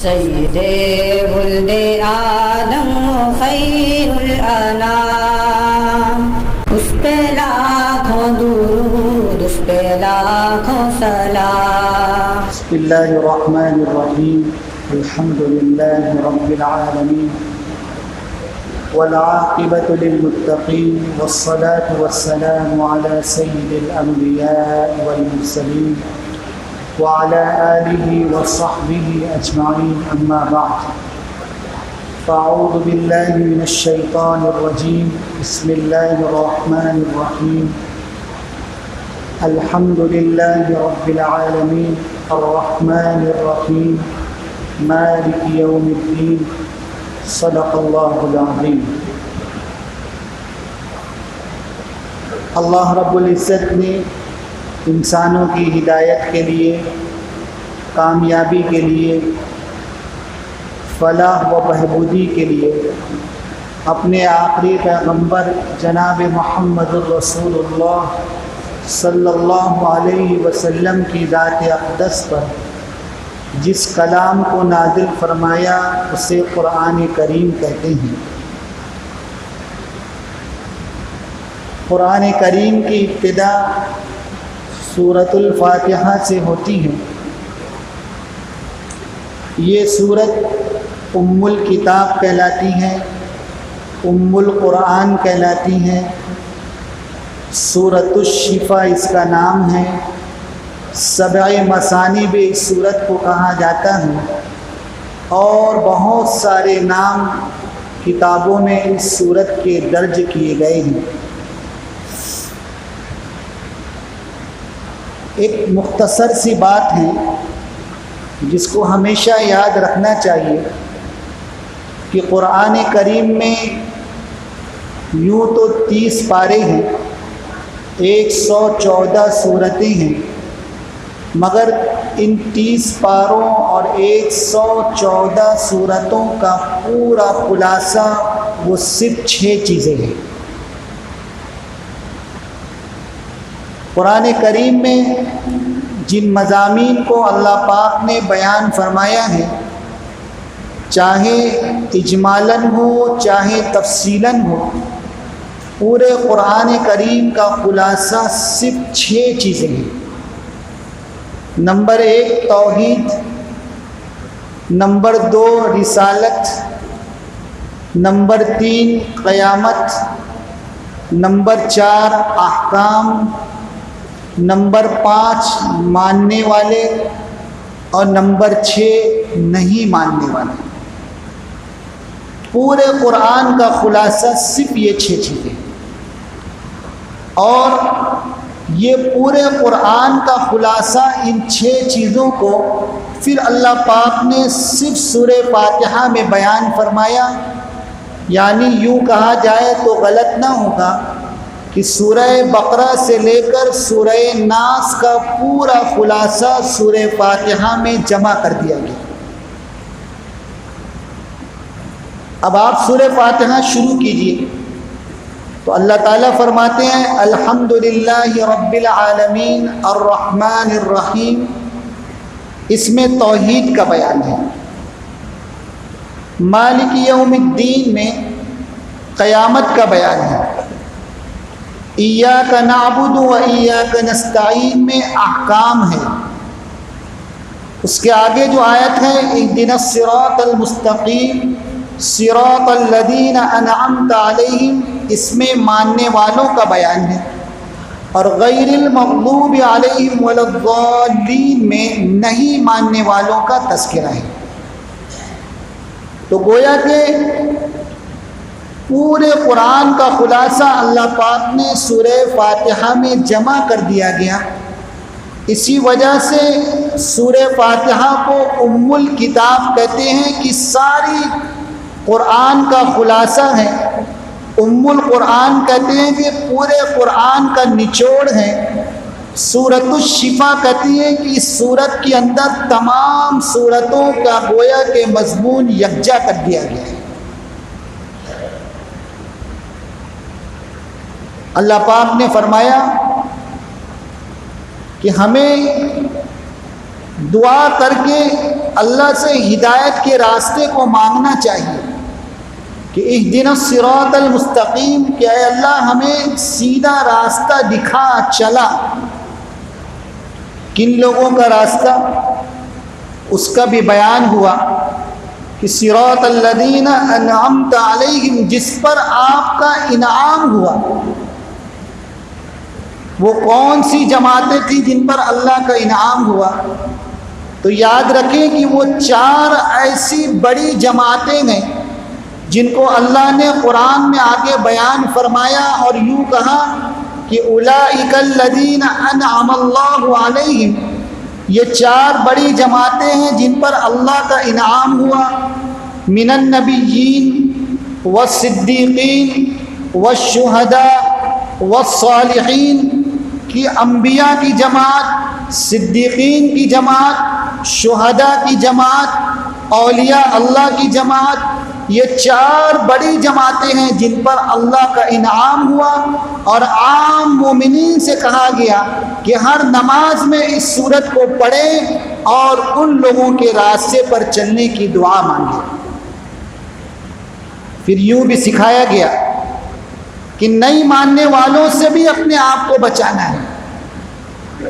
سید ولد آدم خیر الانام، اس پہ لاکھوں درود، اس پہ لاکھوں سلام۔ بسم اللہ الرحمن الرحیم، الحمد للہ رب العالمین، والعاقبۃ للمتقین، والصلاة والسلام علی سید الانبیاء والمرسلین وعلى آلہ وصحبہ اجمعین، اما بعد فاعوذ باللہ من الشیطان الرجیم، بسم اللہ الرحمن الرحیم، الحمد للہ رب العالمین، الرحمن الرحیم، مالک یوم الدین، صدق اللہ العظیم۔ اللہ رب العزت نے انسانوں کی ہدایت کے لیے، کامیابی کے لیے، فلاح و بہبودی کے لیے اپنے آخری پیغمبر جناب محمد الرسول اللہ صلی اللہ علیہ وسلم کی ذات اقدس پر جس کلام کو نازل فرمایا اسے قرآن کریم کہتے ہیں۔ قرآن کریم کی ابتدا سورۃ الفاتحہ سے ہوتی ہے۔ یہ سورت ام الکتاب کہلاتی ہے، ام القرآن کہلاتی ہے، سورۃ الشفا اس کا نام ہے، سبع مثانی بھی اس سورت کو کہا جاتا ہے، اور بہت سارے نام کتابوں میں اس سورت کے درج کیے گئے ہیں۔ ایک مختصر سی بات ہے جس کو ہمیشہ یاد رکھنا چاہیے کہ قرآن کریم میں یوں تو 30 پارے ہیں، 114 صورتیں ہیں، مگر ان 30 پاروں اور 114 صورتوں کا پورا خلاصہ وہ صرف 6 چیزیں ہیں۔ قرآن کریم میں جن مضامین کو اللہ پاک نے بیان فرمایا ہے، چاہے اجمالاً ہو چاہے تفصیلاً ہو، پورے قرآن کریم کا خلاصہ صرف 6 چیزیں ہیں۔ نمبر 1 توحید، نمبر 2 رسالت، نمبر 3 قیامت، نمبر 4 احکام، نمبر 5 ماننے والے، اور نمبر 6 نہیں ماننے والے۔ پورے قرآن کا خلاصہ صرف یہ 6 چیزیں، اور یہ پورے قرآن کا خلاصہ ان 6 چیزوں کو پھر اللہ پاک نے صرف سورہ فاتحہ میں بیان فرمایا۔ یعنی یوں کہا جائے تو غلط نہ ہوگا کہ سورہ بقرہ سے لے کر سورہ ناس کا پورا خلاصہ سورہ فاتحہ میں جمع کر دیا گیا۔ اب آپ سورہ فاتحہ شروع کیجئے تو اللہ تعالیٰ فرماتے ہیں الحمدللہ رب العالمین الرحمن الرحیم۔ اس میں توحید کا بیان ہے۔ مالک یوم الدین میں قیامت کا بیان ہے۔ ایاک نعبد و ایاک نستعین میں احکام ہے۔ اس کے آگے جو آیت ہے اہدنا الصراط المستقیم صراط الذین انعمت علیہم، اس میں ماننے والوں کا بیان ہے، اور غیر المغضوب علیہم ولا الضالین میں نہیں ماننے والوں کا تذکرہ ہے۔ تو گویا کہ پورے قرآن کا خلاصہ اللہ پاک نے سورہ فاتحہ میں جمع کر دیا گیا۔ اسی وجہ سے سورہ فاتحہ کو ام الکتاب کہتے ہیں کہ ساری قرآن کا خلاصہ ہے۔ ام القرآن کہتے ہیں کہ پورے قرآن کا نچوڑ ہے۔ سورۃ الشفا کہتی ہے کہ اس سورت کے اندر تمام سورتوں کا گویا کہ مضمون یکجا کر دیا گیا ہے۔ اللہ پاک نے فرمایا کہ ہمیں دعا کر کے اللہ سے ہدایت کے راستے کو مانگنا چاہیے کہ اہدنا الصراط المستقیم، کہ اے اللہ ہمیں سیدھا راستہ دکھا، چلا۔ کن لوگوں کا راستہ؟ اس کا بھی بیان ہوا کہ صراط الذین انعمت علیہم، جس پر آپ کا انعام ہوا۔ وہ کون سی جماعتیں تھیں جن پر اللہ کا انعام ہوا؟ تو یاد رکھیں کہ وہ 4 ایسی بڑی جماعتیں ہیں جن کو اللہ نے قرآن میں آگے بیان فرمایا اور یوں کہا کہ اولئک الذین انعم اللہ علیہم، یہ 4 بڑی جماعتیں ہیں جن پر اللہ کا انعام ہوا، من النبیین والصدیقین والشہداء والصالحین، کی انبیاء کی جماعت، صدیقین کی جماعت، شہداء کی جماعت، اولیاء اللہ کی جماعت۔ یہ 4 بڑی جماعتیں ہیں جن پر اللہ کا انعام ہوا، اور عام مومنین سے کہا گیا کہ ہر نماز میں اس سورت کو پڑھیں اور ان لوگوں کے راستے پر چلنے کی دعا مانگیں۔ پھر یوں بھی سکھایا گیا کہ نہیں ماننے والوں سے بھی اپنے آپ کو بچانا ہے،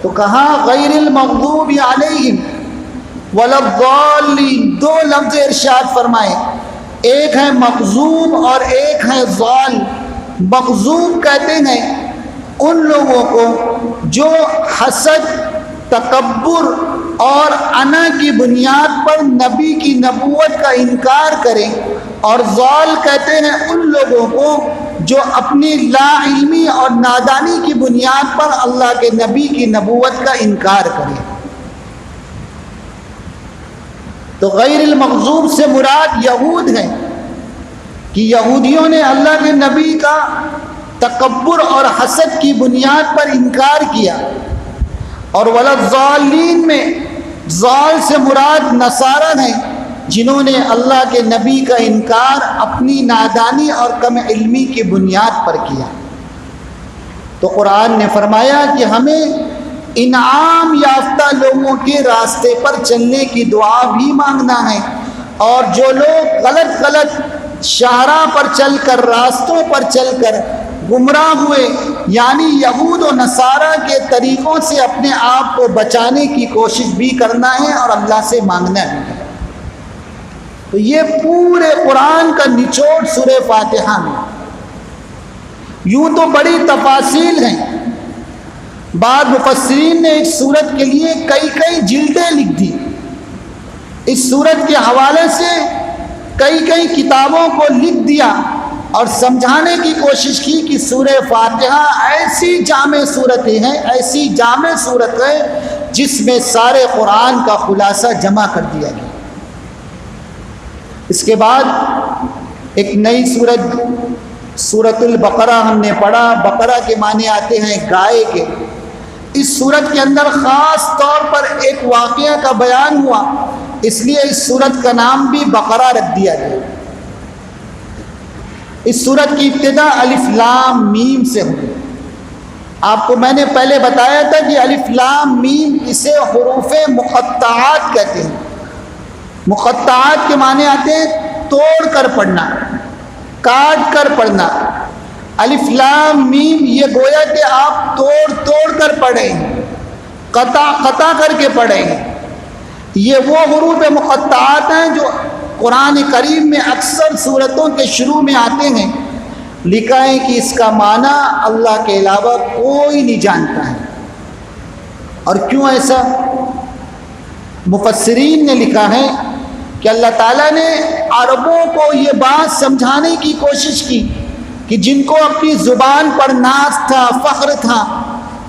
تو کہا غیر المغضوب علیہم ولا الضالین، 2 لفظ ارشاد فرمائے، ایک ہے مغضوب اور ایک ہے ضال۔ مغضوب کہتے ہیں ان لوگوں کو جو حسد، تکبر اور انا کی بنیاد پر نبی کی نبوت کا انکار کریں، اور ضال کہتے ہیں ان لوگوں کو جو اپنی لا علمی اور نادانی کی بنیاد پر اللہ کے نبی کی نبوت کا انکار کریں۔ تو غیر المغضوب سے مراد یہود ہیں کہ یہودیوں نے اللہ کے نبی کا تکبر اور حسد کی بنیاد پر انکار کیا، اور ولا الضالین میں ضال سے مراد نصارہ ہیں جنہوں نے اللہ کے نبی کا انکار اپنی نادانی اور کم علمی کی بنیاد پر کیا۔ تو قرآن نے فرمایا کہ ہمیں انعام یافتہ لوگوں کے راستے پر چلنے کی دعا بھی مانگنا ہے، اور جو لوگ غلط شاہراہ پر چل کر، راستوں پر چل کر گمراہ ہوئے، یعنی یہود و نصارہ کے طریقوں سے اپنے آپ کو بچانے کی کوشش بھی کرنا ہے اور اللہ سے مانگنا بھی ہے۔ تو یہ پورے قرآن کا نچوڑ سورہ فاتحہ میں۔ یوں تو بڑی تفاصیل ہیں، بعض مفسرین نے اس سورت کے لیے کئی جلدیں لکھ دی، اس سورت کے حوالے سے کئی کتابوں کو لکھ دیا اور سمجھانے کی کوشش کی کہ سورہ فاتحہ ایسی جامع صورتیں ہیں، ایسی جامع صورت ہے جس میں سارے قرآن کا خلاصہ جمع کر دیا گیا۔ اس کے بعد ایک نئی سورت، سورۃ البقرہ ہم نے پڑھا۔ بقرہ کے معنی آتے ہیں گائے کے۔ اس سورت کے اندر خاص طور پر ایک واقعہ کا بیان ہوا، اس لیے اس سورت کا نام بھی بقرہ رکھ دیا گیا۔ اس سورت کی ابتدا الف لام میم سے ہوئی۔ آپ کو میں نے پہلے بتایا تھا کہ الف لام میم اسے حروف مقطعات کہتے ہیں۔ مقطعات کے معنی آتے ہیں توڑ کر پڑھنا، کاٹ کر پڑھنا۔ الف لام میم یہ گویا کہ آپ توڑ کر پڑھیں، قطع کر کے پڑھیں۔ یہ وہ حروف مقطعات ہیں جو قرآن کریم میں اکثر سورتوں کے شروع میں آتے ہیں۔ لکھا ہے کہ اس کا معنی اللہ کے علاوہ کوئی نہیں جانتا ہے۔ اور کیوں ایسا؟ مفسرین نے لکھا ہے کہ اللہ تعالیٰ نے عربوں کو یہ بات سمجھانے کی کوشش کی کہ جن کو اپنی زبان پر ناز تھا، فخر تھا،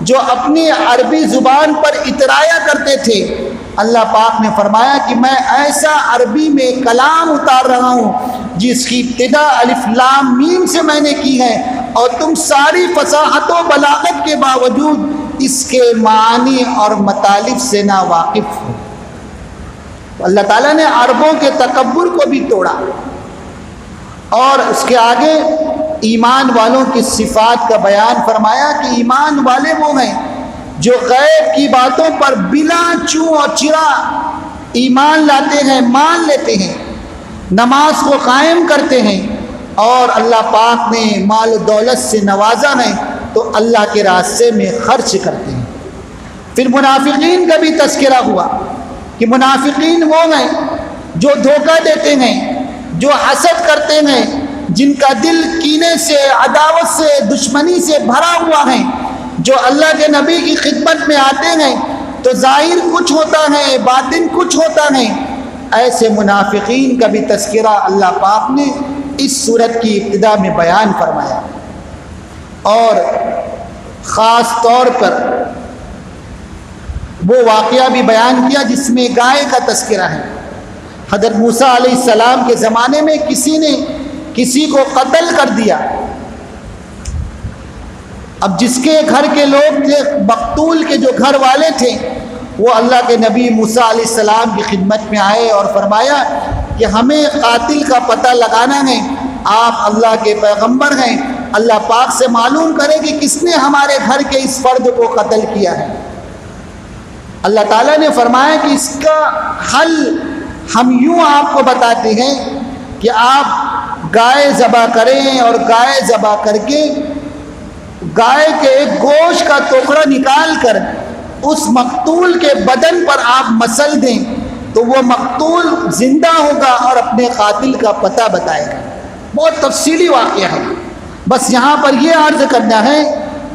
جو اپنی عربی زبان پر اترایا کرتے تھے، اللہ پاک نے فرمایا کہ میں ایسا عربی میں کلام اتار رہا ہوں جس کی ابتدا الف لام میم سے میں نے کی ہے، اور تم ساری فصاحت و بلاغت کے باوجود اس کے معنی اور مطالب سے نا واقف ہو۔ اللہ تعالیٰ نے عربوں کے تکبر کو بھی توڑا، اور اس کے آگے ایمان والوں کی صفات کا بیان فرمایا کہ ایمان والے وہ ہیں جو غیب کی باتوں پر بلا چوں اور چرا ایمان لاتے ہیں، مان لیتے ہیں، نماز کو قائم کرتے ہیں اور اللہ پاک نے مال و دولت سے نوازا ہے تو اللہ کے راستے میں خرچ کرتے ہیں۔ پھر منافقین کا بھی تذکرہ ہوا کہ منافقین وہ ہیں جو دھوکہ دیتے ہیں، جو حسد کرتے ہیں، جن کا دل کینے سے، عداوت سے، دشمنی سے بھرا ہوا ہے، جو اللہ کے نبی کی خدمت میں آتے ہیں تو ظاہر کچھ ہوتا ہے، باطن کچھ ہوتا ہے۔ ایسے منافقین کا بھی تذکرہ اللہ پاک نے اس سورت کی ابتدا میں بیان فرمایا، اور خاص طور پر وہ واقعہ بھی بیان کیا جس میں گائے کا تذکرہ ہے۔ حضرت موسیٰ علیہ السلام کے زمانے میں کسی نے کسی کو قتل کر دیا۔ اب جس کے گھر کے لوگ تھے، مقتول کے جو گھر والے تھے، وہ اللہ کے نبی موسیٰ علیہ السلام کی خدمت میں آئے اور فرمایا کہ ہمیں قاتل کا پتہ لگانا ہے، آپ اللہ کے پیغمبر ہیں، اللہ پاک سے معلوم کریں کہ کس نے ہمارے گھر کے اس فرد کو قتل کیا ہے۔ اللہ تعالیٰ نے فرمایا کہ اس کا حل ہم یوں آپ کو بتاتے ہیں کہ آپ گائے ذبح کریں اور گائے ذبح کر کے گائے کے ایک گوشت کا ٹکڑا نکال کر اس مقتول کے بدن پر آپ مسل دیں تو وہ مقتول زندہ ہوگا اور اپنے قاتل کا پتہ بتائے گا۔ بہت تفصیلی واقعہ ہے، بس یہاں پر یہ عرض کرنا ہے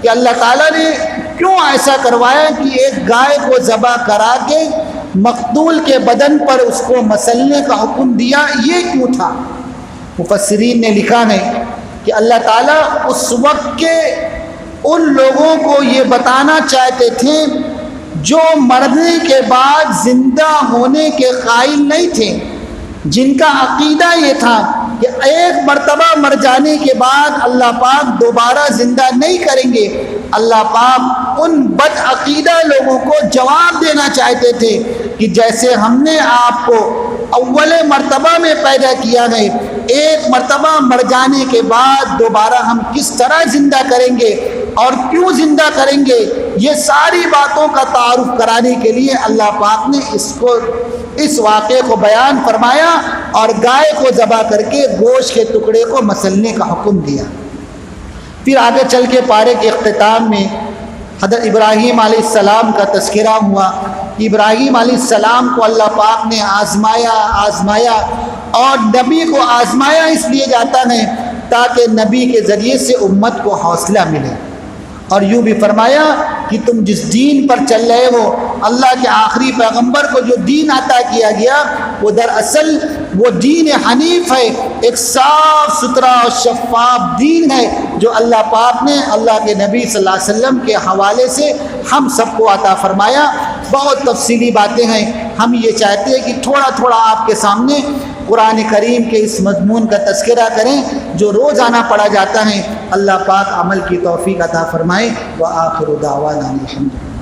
کہ اللہ تعالیٰ نے کیوں ایسا کروایا کہ ایک گائے کو ذبح کرا کے مقتول کے بدن پر اس کو مسلنے کا حکم دیا، یہ کیوں تھا؟ مفسرین نے لکھا ہے کہ اللہ تعالیٰ اس وقت کے ان لوگوں کو یہ بتانا چاہتے تھے جو مرنے کے بعد زندہ ہونے کے قائل نہیں تھے، جن کا عقیدہ یہ تھا کہ ایک مرتبہ مر جانے کے بعد اللہ پاک دوبارہ زندہ نہیں کریں گے۔ اللہ پاک ان بد عقیدہ لوگوں کو جواب دینا چاہتے تھے کہ جیسے ہم نے آپ کو اول مرتبہ میں پیدا کیا ہے، ایک مرتبہ مر جانے کے بعد دوبارہ ہم کس طرح زندہ کریں گے اور کیوں زندہ کریں گے، یہ ساری باتوں کا تعارف کرانے کے لیے اللہ پاک نے اس واقعے کو بیان فرمایا اور گائے کو ذبح کر کے گوشت کے ٹکڑے کو مسلنے کا حکم دیا۔ پھر آگے چل کے پارے کے اختتام میں حضرت ابراہیم علیہ السلام کا تذکرہ ہوا۔ ابراہیم علیہ السلام کو اللہ پاک نے آزمایا اور نبی کو آزمایا اس لیے جاتا ہے تاکہ نبی کے ذریعے سے امت کو حوصلہ ملے، اور یوں بھی فرمایا کہ تم جس دین پر چل رہے ہو، اللہ کے آخری پیغمبر کو جو دین عطا کیا گیا وہ دراصل وہ دین حنیف ہے، ایک صاف ستھرا اور شفاف دین ہے جو اللہ پاک نے اللہ کے نبی صلی اللہ علیہ وسلم کے حوالے سے ہم سب کو عطا فرمایا۔ بہت تفصیلی باتیں ہیں، ہم یہ چاہتے ہیں کہ تھوڑا تھوڑا آپ کے سامنے قرآن کریم کے اس مضمون کا تذکرہ کریں جو روزانہ پڑھا جاتا ہے۔ اللہ پاک عمل کی توفیق عطا فرمائے۔ وآخر دعوانا الحمدللہ۔